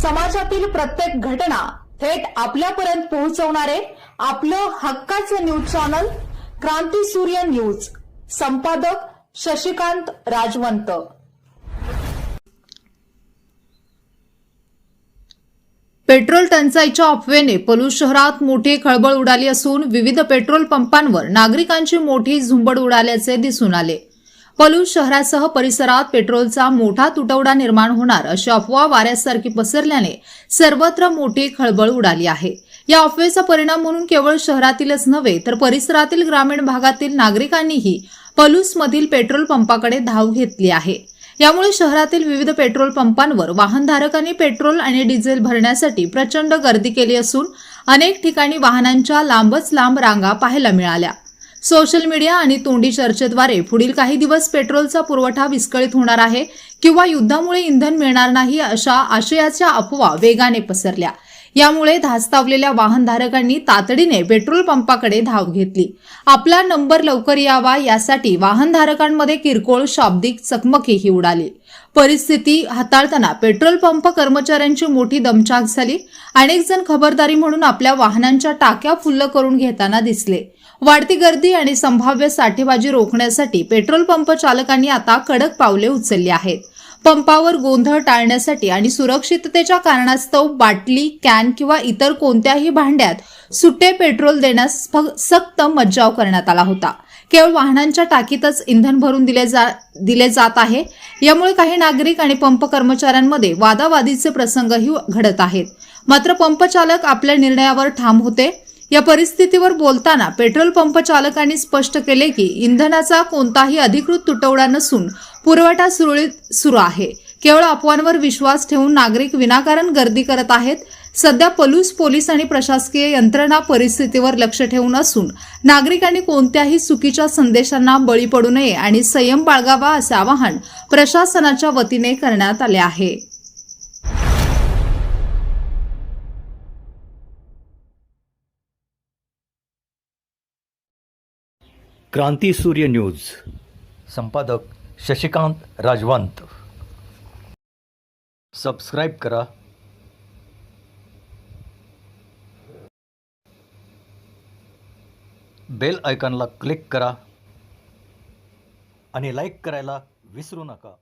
समाजातील प्रत्येक घटना थेट आपल्यापर्यंत पोहोचवणारे आपलं हक्काचं न्यूज चॅनल क्रांती सूर्य न्यूज। संपादक शशिकांत राजवंत। पेट्रोल टंचाईच्या अफवेने पलूस शहरात मोठी खळबळ उडाली असून विविध पेट्रोल पंपांवर नागरिकांची मोठी झुंबड उडाल्याचे दिसून आले। पलूस शहरासह परिसरात पेट्रोलचा मोठा तुटवडा निर्माण होणार अशी अफवा वाऱ्यासारखी पसरल्याने सर्वत्र मोठी खळबळ उडाली आहे। या अफवेचा परिणाम म्हणून केवळ शहरातीलच नव्हे तर परिसरातील ग्रामीण भागातील नागरिकांनीही पलूसमधील पेट्रोल पंपाकडे धाव घेतली आहे। यामुळे शहरातील विविध पेट्रोल पंपांवर वाहनधारकांनी पेट्रोल आणि डिझेल भरण्यासाठी प्रचंड गर्दी केली असून अनेक ठिकाणी वाहनांच्या लांबच लांब रांगा पाहायला मिळाल्या। सोशल मीडिया आणि तोंडी चर्चेद्वारे पुढील काही दिवस पेट्रोलचा पुरवठा विस्कळीत होणार आहे किंवा युद्धामुळे इंधन मिळणार नाही अशा आशयाच्या अफवा वेगाने पसरल्या। यामुळे धास्तावलेल्या वाहनधारकांनी तातडीने पेट्रोल पंपाकडे धाव घेतली। आपला नंबर लवकर यावा यासाठी वाहनधारकांमध्ये किरकोळ शाब्दिक चकमकीही उडाली। परिस्थिती हाताळताना पेट्रोल पंप कर्मचाऱ्यांची मोठी दमछाक झाली। अनेक जण खबरदारी म्हणून आपल्या वाहनांच्या टाक्या फुल्ल करून घेताना दिसले। वाढती गर्दी आणि संभाव्य साठेबाजी रोखण्यासाठी पेट्रोल पंप चालकांनी आता कडक पावले उचलली आहेत। पंपावर गोंधळ टाळण्यासाठी आणि सुरक्षिततेच्या कारणास्तव बाटली, कॅन किंवा इतर कोणत्याही भांड्यात सुट्टे पेट्रोल देण्यास सक्त मज्जाव करण्यात आला होता। केवळ वाहनांच्या टाकीतच इंधन भरून दिले जात आहे। यामुळे काही नागरिक आणि पंप कर्मचाऱ्यांमध्ये वादावादीचे प्रसंगही घडत आहेत। मात्र पंप चालक आपल्या निर्णयावर ठाम होते। या परिस्थितीवर बोलताना पेट्रोल पंप चालकांनी स्पष्ट केले की इंधनाचा कोणताही अधिकृत तुटवडा नसून पुरवठा सुरळीत सुरू आहे। केवळ अफवांवर विश्वास ठेवून नागरिक विनाकारण गर्दी करत आहेत। सध्या पलूस पोलीस आणि प्रशासकीय यंत्रणा परिस्थितीवर लक्ष ठेवून असून नागरिकांनी कोणत्याही चुकीच्या संदेशांना बळी पडू नये आणि संयम बाळगावा असे आवाहन प्रशासनाच्या वतीने करण्यात आले आहे। क्रांती सूर्य न्यूज। संपादक शशिकांत राजवंत। सबस्क्राइब करा, बेल आयकॉनला क्लिक करा आणि लाईक करायला विसरू नका।